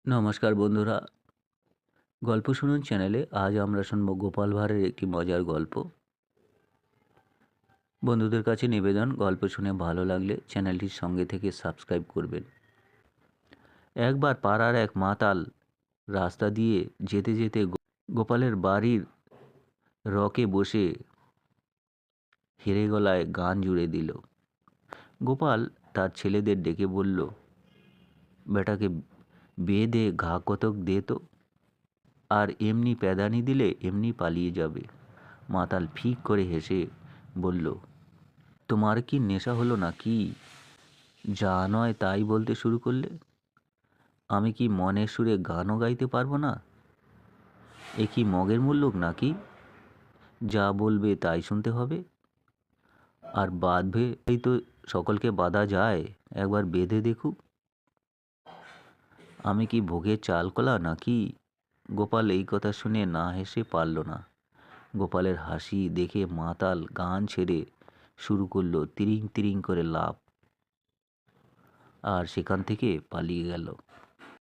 নমস্কার বন্ধুরা, গল্প শুনুন চ্যানেলে আজ আমরা শুনব গোপাল ভাঁড়ের একটি মজার গল্প। বন্ধুদের কাছে নিবেদন, গল্প শুনে ভালো লাগলে চ্যানেলটির সঙ্গে থেকে সাবস্ক্রাইব করবেন। একবার পাড়ার এক মাতাল রাস্তা দিয়ে যেতে যেতে গোপালের বাড়ির রকে বসে হেরে গলায় গান জুড়ে দিল। গোপাল তার ছেলেদের ডেকে বলল, বেটাকে বেয়ে ঘা কতক দে তো, আর এমনি প্যাদানি দিলে এমনি পালিয়ে যাবে। মাতাল ফিক করে হেসে বলল, তোমার কি নেশা হলো নাকি? যা নয় তাই বলতে শুরু করলে। আমি কি মনের সুরে গানও গাইতে পারবো না? এ কি মগের মুল্লুক নাকি? যা বলবে তাই শুনতে হবে। আর বাঁধবেই তো সকলকে বাঁধা যায়, একবার বেঁধে দেখুক। আমি কি ভোগের চাল কলা নাকি? গোপাল এই কথা শুনে না হেসে পারল না। গোপালের হাসি দেখে মাতাল গান ছেড়ে শুরু করলো তিরিং তিরিং করে লাফ, আর সেখান থেকে পালিয়ে গেল।